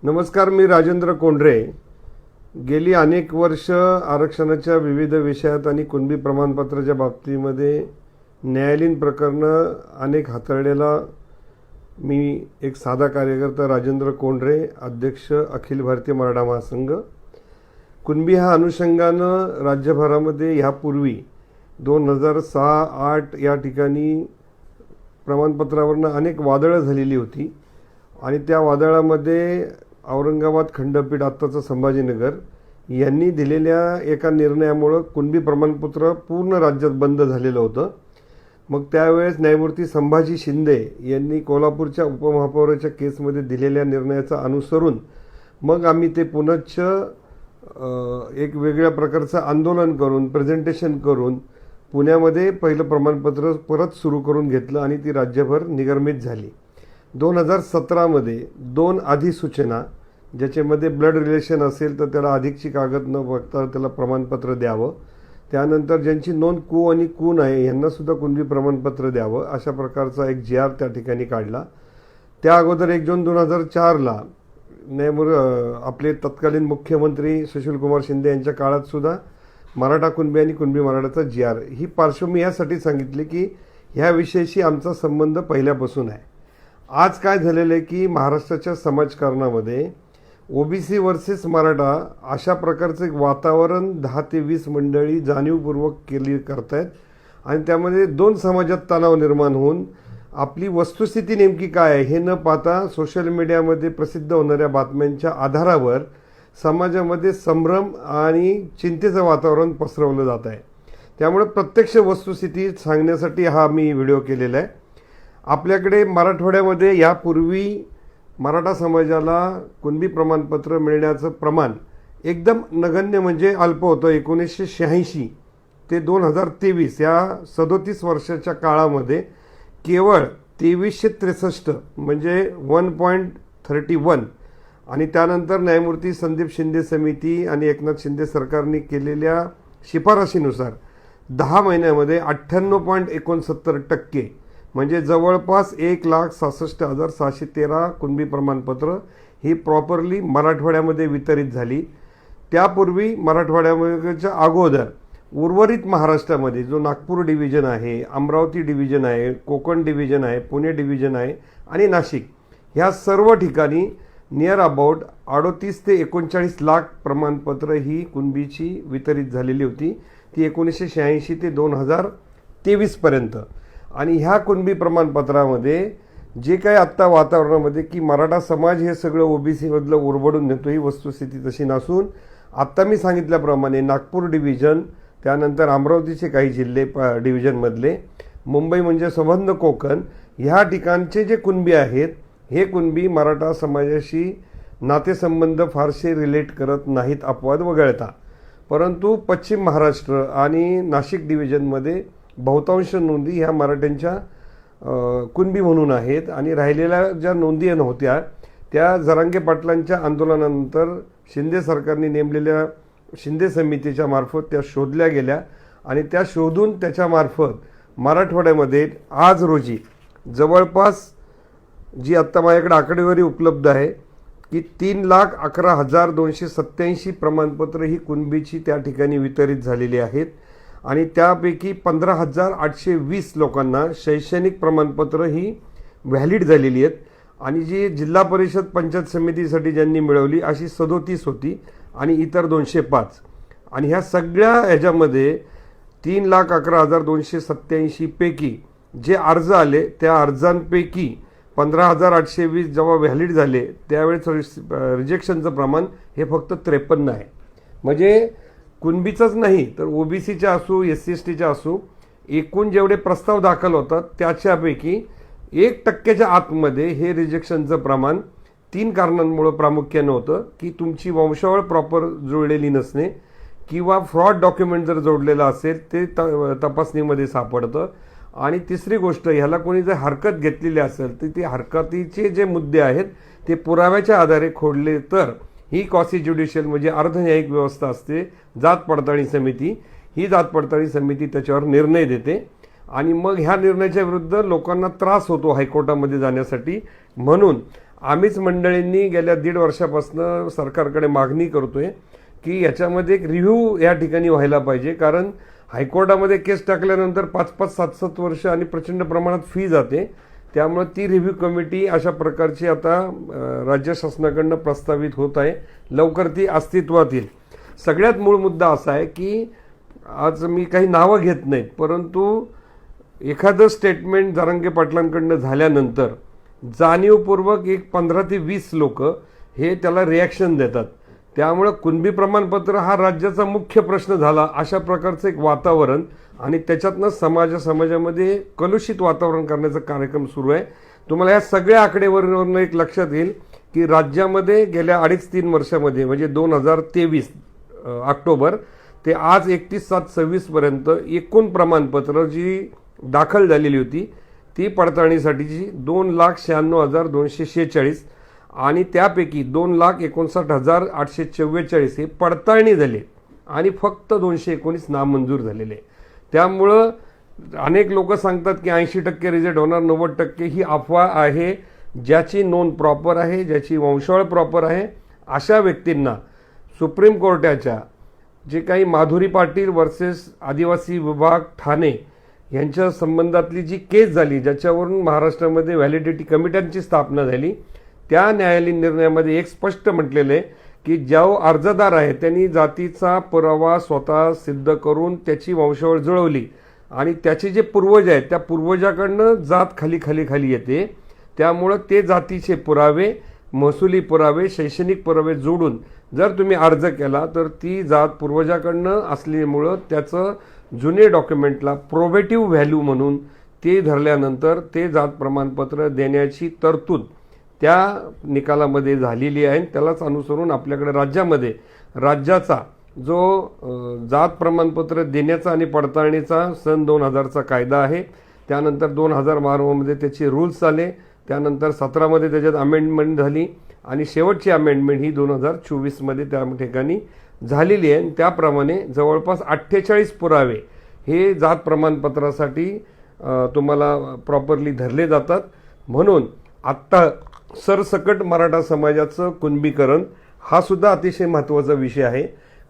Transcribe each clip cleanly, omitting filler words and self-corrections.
नमस्कार, मी राजेंद्र कोंढरे. गेली अनेक वर्ष आरक्षणाच्या विविध विषयात आणि कुणबी प्रमाणपत्राच्या बाबतीमध्ये न्यायालयीन प्रकरणं अनेक हाताळलेला मी एक साधा कार्यकर्ता राजेंद्र कोंढरे, अध्यक्ष अखिल भारतीय मराठा महासंघ. कुणबी ह्या अनुषंगानं राज्यभरामध्ये ह्यापूर्वी 2006-08 या ठिकाणी प्रमाणपत्रावरनं अनेक वादळं झालेली होती आणि त्या वादळामध्ये औरंगाबाद खंडपीठ, आत्ताचं संभाजीनगर, यांनी दिलेल्या एका निर्णयामुळं कुणबी प्रमाणपत्र पूर्ण राज्यात बंद झालेलं होतं. मग त्यावेळेस न्यायमूर्ती संभाजी शिंदे यांनी कोल्हापूरच्या उपमहापौराच्या केसमध्ये दिलेल्या निर्णयाचं अनुसरून मग आम्ही ते पुनश्च एक वेगळ्या प्रकारचं आंदोलन करून, प्रेझेंटेशन करून पुण्यामध्ये पहिलं प्रमाणपत्र परत सुरू करून घेतलं आणि ती राज्यभर निगर्मित झाली. 2017मध्ये 2 अधिसूचना, ज्याच्यामध्ये ब्लड रिलेशन असेल तर त्याला अधिकची कागद न बघता त्याला प्रमाणपत्र द्यावं, त्यानंतर ज्यांची नोंद कू आणि कून आहे यांनासुद्धा कुणबी प्रमाणपत्र द्यावं, अशा प्रकारचा एक GR त्या ठिकाणी काढला. त्या अगोदर 1 जून 2004ला आपले तत्कालीन मुख्यमंत्री सुशीलकुमार शिंदे यांच्या काळातसुद्धा मराठा कुणबी आणि कुणबी मराठाचा GR. ही पार्श्वभूमी यासाठी सांगितली की ह्या विषयाशी आमचा संबंध पहिल्यापासून आहे. आज काय झालेलं आहे की महाराष्ट्राच्या समाजकारणामध्ये OBC वर्सेस मराठा अशा प्रकारचं एक वातावरण 10 ते 20 मंडळी जाणीवपूर्वक करतायत आणि त्यामध्ये 2 समाजात तणाव निर्माण होऊन आपली वस्तुस्थिती नेमकी काय आहे हे न पाहता सोशल मीडियामध्ये प्रसिद्ध होणाऱ्या बातम्यांच्या आधारावर समाजामध्ये संभ्रम आणि चिंतेचं वातावरण पसरवलं जात आहे. त्यामुळे प्रत्यक्ष वस्तुस्थिती सांगण्यासाठी हा मी व्हिडिओ केलेला आहे. आपल्याकडे मराठवाड्यामध्ये यापूर्वी मराठा समाजाला कुणबी प्रमाणपत्र मिळण्याचं प्रमाण एकदम नगण्य म्हणजे अल्प होतं. 1986 ते 2023 या 37 वर्षाच्या काळामध्ये केवळ 2363 म्हणजे 1.31 आणि त्यानंतर न्यायमूर्ती संदीप शिंदे समिती आणि एकनाथ शिंदे सरकारने केलेल्या शिफारशीनुसार 10 महिन्यामध्ये 98.69% म्हणजे जवळपास 1,66,613 कुणबी प्रमाणपत्र ही प्रॉपरली मराठवाड्यामध्ये वितरित झाली. त्यापूर्वी मराठवाड्याच्या अगोदर उर्वरित महाराष्ट्रामध्ये जो नागपूर डिव्हिजन आहे, अमरावती डिव्हिजन आहे, कोकण डिव्हिजन आहे, पुणे डिव्हिजन आहे आणि नाशिक, ह्या सर्व ठिकाणी नियर अबाउट 38 ते 39 लाख प्रमाणपत्र ही कुणबीची वितरित झालेली होती. ती 1986 ते 2023 पर्यंत. आणि ह्या कुणबी प्रमाणपत्रामध्ये जे काही आत्ता वातावरणामध्ये की मराठा समाज हे सगळं OBC मधलं उरबडून नेतो, ही वस्तुस्थिती तशी नसून आत्ता मी सांगितल्याप्रमाणे नागपूर डिव्हिजन, त्यानंतर अमरावतीचे काही जिल्हे डिव्हिजनमधले, मुंबई म्हणजे संबंध कोकण, ह्या ठिकाणचे जे कुणबी आहेत हे कुणबी मराठा समाजाशी नातेसंबंध फारसे रिलेट करत नाहीत अपवाद वगळता. परंतु पश्चिम महाराष्ट्र आणि नाशिक डिव्हिजनमध्ये बहुतांश नोंदी ह्या मराठ्यांच्या कुणबी म्हणून आहेत आणि राहिलेल्या ज्या नोंदी नव्हत्या त्या जरांगे पाटलांच्या आंदोलनानंतर शिंदे सरकारने नेमलेल्या शिंदे समितीच्या मार्फत त्या शोधल्या गेल्या आणि त्या शोधून त्याच्यामार्फत मराठवाड्यामध्ये आज रोजी जवळपास जी आत्ता माझ्याकडे आकडेवारी उपलब्ध आहे की 3,11,287 प्रमाणपत्र ही कुणबीची त्या ठिकाणी वितरित झालेली आहेत आणि त्यापैकी 15,820 लोकांना शैक्षणिक प्रमाणपत्र ही व्हॅलिड झालेली आहेत आणि जी जिल्हा परिषद पंचायत समितीसाठी ज्यांनी मिळवली अशी 37 होती आणि इतर 205. आणि ह्या सगळ्या ह्याच्यामध्ये 3,11,287 पैकी जे अर्ज आले त्या अर्जांपैकी 15,820 जेव्हा व्हॅलिड झाले त्यावेळेस रिजेक्शनचं प्रमाण हे फक्त 53 आहे. म्हणजे कुणबीचंच नाही तर OBCच्या असू, SC/STच्या असू, एकूण जेवढे प्रस्ताव दाखल होतात त्याच्यापैकी 1% आतमध्ये हे रिजेक्शनचं प्रमाण 3 कारणांमुळे प्रामुख्यानं होतं की तुमची वंशावळ प्रॉपर जुळलेली नसणे किंवा फ्रॉड डॉक्युमेंट जर जोडलेलं असेल ते तपासणीमध्ये सापडतं आणि तिसरी गोष्ट, ह्याला कोणी जर हरकत घेतलेली असेल तर ती हरकतीचे जे मुद्दे आहेत ते पुराव्याच्या आधारे खोडले तर ही क्वासी ज्युडिशियल म्हणजे अर्धन्यायिक व्यवस्था असते, जात पडताळणी समिती, ही जात पडताळणी समिती त्याच्यावर निर्णय देते आणि मग ह्या निर्णयाच्या विरुद्ध लोकांना त्रास होतो हायकोर्टामध्ये जाण्यासाठी. म्हणून आम्हीच मंडळींनी गेल्या 1.5 वर्षापासून सरकारकडे मागणी करतोय की याच्यामध्ये एक रिव्ह्यू या ठिकाणी व्हायला पाहिजे, कारण हायकोर्टामध्ये केस टाकल्यानंतर 5-5, 7-7 वर्ष आणि प्रचंड प्रमाणात फी जाते. त्यामुळे ती रिव्ह्यू कमिटी अशा प्रकारची आता राज्य शासनाकडनं प्रस्तावित होत आहे, लवकर ती अस्तित्वात येईल. सगळ्यात मूळ मुद्दा असा आहे की आज मी काही नावं घेत नाहीत, परंतु एखादं स्टेटमेंट जरांगे पाटलांकडनं झाल्यानंतर जाणीवपूर्वक एक 15 ते 20 लोक हे त्याला रिॲक्शन देतात. त्यामुळं कुणबी प्रमाणपत्र हा राज्याचा मुख्य प्रश्न झाला अशा प्रकारचं एक वातावरण आणि त्याच्यातनं समाजामध्ये कलुषित वातावरण करण्याचा कार्यक्रम सुरू आहे. तुम्हाला या सगळ्या आकडेवारीवरून एक लक्षात येईल की राज्यामध्ये गेल्या 2.5-3 वर्षामध्ये म्हणजे 2023 ऑक्टोबर ते आज 31/7/26 पर्यंत एकूण प्रमाणपत्र जी दाखल झालेली होती ती पडताळणीसाठीची 2,96,246 आणि त्यापैकी 2,59,844 हे पडताळणी झाले आणि फक्त 219 नामंजूर झालेले. त्यामुळं अनेक लोक सांगतात की 80% रिजेक्ट होणार, 90% ही अफवा आहे. ज्याची नोंद प्रॉपर आहे, ज्याची वंशावळ प्रॉपर आहे, अशा व्यक्तींना सुप्रीम कोर्टाच्या जे काही माधुरी पाटील वर्सेस आदिवासी विभाग ठाणे यांच्या संबंधातली जी केस झाली, ज्याच्यावरून महाराष्ट्रामध्ये व्हॅलिडिटी कमिट्यांची स्थापना झाली, त्या न्यायालयीन निर्णयामध्ये एक स्पष्ट म्हटलेलं आहे की जो अर्जदार आहे त्यांनी जातीचा पुरावा स्वतः सिद्ध करून त्याची वंशावळ जुळवली आणि त्याचे जे पूर्वज आहेत त्या पूर्वजाकडनं जात खाली येते. त्यामुळं ते जातीचे पुरावे, महसुली पुरावे, शैक्षणिक पुरावे जोडून जर तुम्ही अर्ज केला तर ती जात पूर्वजाकडनं असल्यामुळं त्याचं जुने डॉक्युमेंटला प्रोबेटिव्ह व्हॅल्यू म्हणून ते धरल्यानंतर ते जात प्रमाणपत्र देण्याची तरतूद त्या निकालामध्ये झालेली आहे. त्यालाच अनुसरून आपल्याकडे राज्यामध्ये राज्याचा जो जात प्रमाणपत्र देण्याचा आणि पडताळणीचा सन 2000चा कायदा आहे. त्यानंतर 2012मध्ये त्याचे रूल्स आले, त्यानंतर 17मध्ये त्याच्यात अमेंडमेंट झाली आणि शेवटची अमेंडमेंट ही 2024मध्ये त्या ठिकाणी झालेली आहे. त्याप्रमाणे जवळपास 48 पुरावे हे जात प्रमाणपत्रासाठी तुम्हाला प्रॉपरली धरले जातात. म्हणून आत्ता सरसकट मराठा समाजाचं कुणबीकरण हा सुद्धा अतिशय महत्त्वाचा विषय आहे,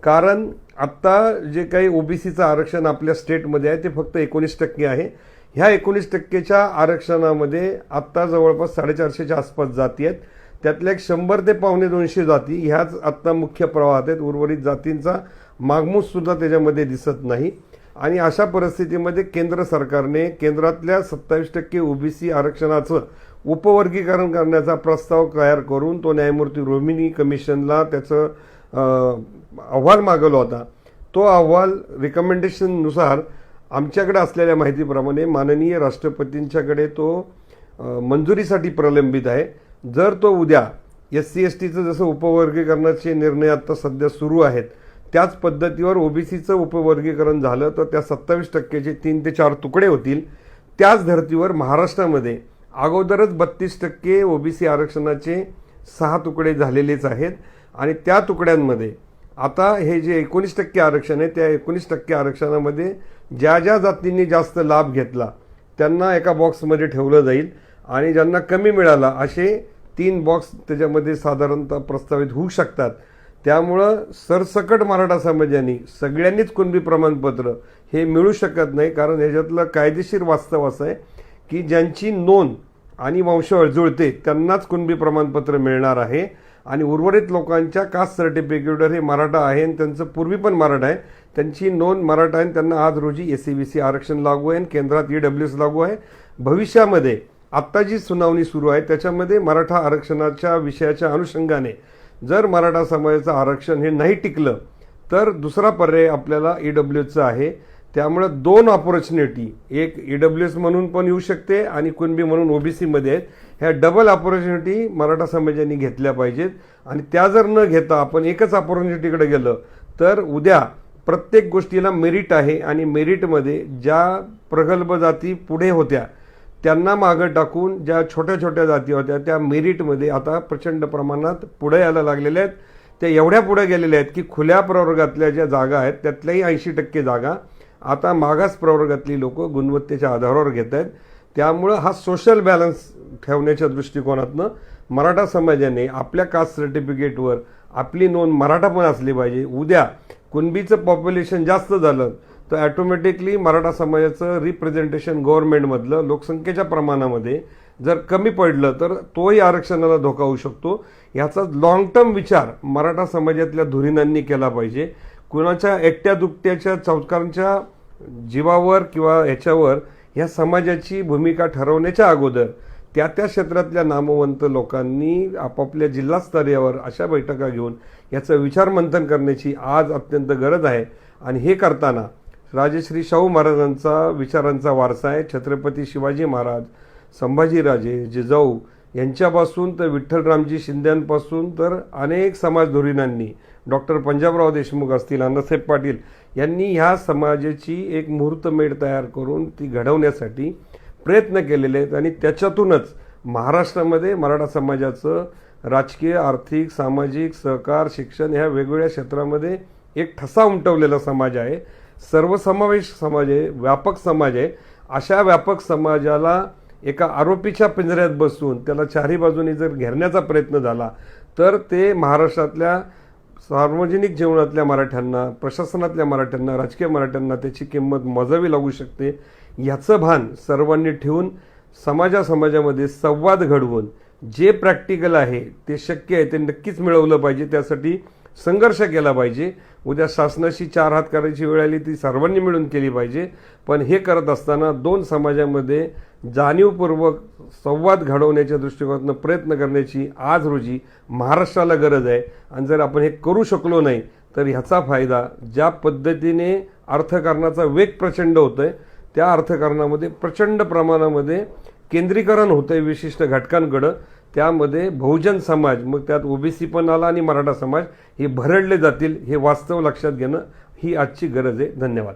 कारण आत्ता जे काही ओबीसीचं आरक्षण आपल्या स्टेटमध्ये आहे ते फक्त 19% आहे. ह्या 19%च्या आरक्षणामध्ये आत्ता जवळपास 450च्या आसपास जाती आहेत. त्यातल्या 100 ते 150-200 जाती ह्याच आत्ता मुख्य प्रवाहात आहेत. उर्वरित जातींचा मागमूस सुद्धा त्याच्यामध्ये दिसत नाही. आणि अशा परिस्थितीमध्ये केंद्र सरकारने केंद्रातल्या 27% ओबीसी आरक्षणाचं उपवर्गीकरण करण्याचा प्रस्ताव तयार करून तो न्यायमूर्ती रोहिणी कमिशनला त्याचं अहवाल मागवला होता. तो अहवाल रिकमेंडेशननुसार आमच्याकडे असलेल्या माहितीप्रमाणे माननीय राष्ट्रपतींच्याकडे तो मंजुरीसाठी प्रलंबित आहे. जर तो उद्या SC/STचं जसं उपवर्गीकरणाचे निर्णय आता सध्या सुरू आहेत त्याच पद्धतीवर ओबीसीचं उपवर्गीकरण झालं तर त्या 27%चे 3 ते 4 तुकडे होतील. त्याच धर्तीवर महाराष्ट्रामध्ये अगोदरच 32% ओबीसी आरक्षणाचे 6 तुकडे झालेलेच आहेत आणि त्या तुकड्यांमध्ये आता हे जे 19% आरक्षण आहे त्या 19% आरक्षणामध्ये ज्या ज्या जातींनी जास्त लाभ घेतला त्यांना एका बॉक्समध्ये ठेवलं जाईल आणि ज्यांना कमी मिळाला असे 3 बॉक्स त्याच्यामध्ये साधारणतः प्रस्तावित होऊ शकतात. त्यामुळं सरसकट मराठा समाजाने सगळ्यांनीच कुणबी प्रमाणपत्र हे मिळू शकत नाही, कारण ह्याच्यातलं कायदेशीर वास्तव असं आहे की ज्यांची नोंद आणि वंशावळ जुळते त्यांनाच कुणबी प्रमाणपत्र मिळणार आहे आणि उर्वरित लोकांच्या कास्ट सर्टिफिकेटवर हे मराठा आहे आणि त्यांचं पूर्वी पण मराठा आहे, त्यांची नोंद मराठा आहे, त्यांना आज रोजी SC/BC आरक्षण लागू आहे, केंद्रात EWS लागू आहे. भविष्यामध्ये आत्ता जी सुनावणी सुरू आहे त्याच्यामध्ये मराठा आरक्षणाच्या विषयाच्या अनुषंगाने जर मराठा समाजाचं आरक्षण हे नाही टिकलं तर दुसरा पर्याय आपल्याला EWSचा आहे. त्यामुळे 2 ऑपॉर्च्युनिटी, एक EWS म्हणून पण येऊ शकते आणि कुणबी म्हणून ओबीसीमध्ये आहेत. ह्या डबल ऑपॉर्च्युनिटी मराठा समाजाने घेतल्या पाहिजेत आणि त्या जर न घेता आपण एकच ऑपॉर्च्युनिटीकडे गेलं तर उद्या प्रत्येक गोष्टीला मेरिट आहे आणि मेरिटमध्ये ज्या प्रगल्भ जाती पुढे होत्या त्यांना मागं टाकून ज्या छोट्या छोट्या जाती होत्या त्या मेरिटमध्ये आता प्रचंड प्रमाणात पुढे यायला लागलेल्या आहेत. त्या एवढ्या पुढे गेलेल्या आहेत की खुल्या प्रवर्गातल्या ज्या जागा आहेत त्यातल्याही 80% जागा आता मागास प्रवर्गातली लोक गुणवत्तेच्या आधारावर घेत आहेत. त्यामुळं हा सोशल बॅलन्स ठेवण्याच्या दृष्टिकोनातनं मराठा समाजाने आपल्या कास्ट सर्टिफिकेटवर आपली नोंद मराठा पण असली पाहिजे. उद्या कुणबीचं पॉप्युलेशन जास्त झालं तर ॲटोमॅटिकली मराठा समाजाचं रिप्रेझेंटेशन गव्हर्नमेंटमधलं लोकसंख्येच्या प्रमाणामध्ये जर कमी पडलं तर तोही आरक्षणाला धोका होऊ शकतो. याचा लॉंग टर्म विचार मराठा समाजातल्या धुरीणांनी केला पाहिजे. कुणाच्या एकट्या दुकट्याच्या चौकारांच्या जीवावर किंवा ह्याच्यावर ह्या समाजाची भूमिका ठरवण्याच्या अगोदर त्या क्षेत्रातल्या नामवंत लोकांनी आपापल्या जिल्हा स्तरावर अशा बैठका घेऊन याचं विचारमंथन करण्याची आज अत्यंत गरज आहे. आणि हे करताना राजश्री शाहू महाराजांचा विचारांचा वारसा आहे. छत्रपती शिवाजी महाराज, संभाजीराजे, जिजाऊ यांच्यापासून तर विठ्ठलरामजी शिंद्यांपासून तर अनेक समाज धुरीणांनी, डॉक्टर पंजाबराव देशमुख असतील, अण्णासाहेब पाटील यांनी ह्या समाजाची एक मुहूर्तमेढ तयार करून ती घडवण्यासाठी प्रयत्न केलेले आहेत. आणि त्याच्यातूनच महाराष्ट्रामध्ये मराठा समाजाचं राजकीय, आर्थिक, सामाजिक, सहकार, शिक्षण ह्या वेगवेगळ्या क्षेत्रामध्ये एक ठसा उमटवलेला समाज आहे. सर्वसमावेश समाज आहे, व्यापक समाज आहे. अशा व्यापक समाजाला एका आरोपीच्या पिंजऱ्यात बसून त्याला चारही बाजूनी जर घेरण्याचा प्रयत्न झाला तर ते महाराष्ट्रातल्या सार्वजनिक जीवनातल्या मराठ्यांना, प्रशासनातल्या मराठ्यांना, राजकीय मराठ्यांना त्याची किंमत मोजावी लागू शकते. याचं भान सर्वांनी ठेवून समाजामध्ये संवाद घडवून जे प्रॅक्टिकल आहे ते शक्य आहे ते नक्कीच मिळवलं पाहिजे. त्यासाठी संघर्ष केला पाहिजे. उद्या शासनाशी चार हात करायची वेळ आली ती सर्वांनी मिळून केली पाहिजे. पण हे करत असताना दोन समाजामध्ये जाणीवपूर्वक संवाद घडवण्याच्या दृष्टिकोनातून प्रयत्न करण्याची आज रोजी महाराष्ट्राला गरज आहे. आणि जर आपण हे करू शकलो नाही तर ह्याचा फायदा ज्या पद्धतीने अर्थकारणाचा वेग प्रचंड होतोय त्या अर्थकारणामध्ये प्रचंड प्रमाणामध्ये केंद्रीकरण होतंय विशिष्ट घटकांकडं. त्यामध्ये बहुजन समाज, मग त्यात ओबीसी पण आला आणि मराठा समाज हे भरडले जातील. हे वास्तव लक्षात घेणं ही आजची गरज आहे. धन्यवाद.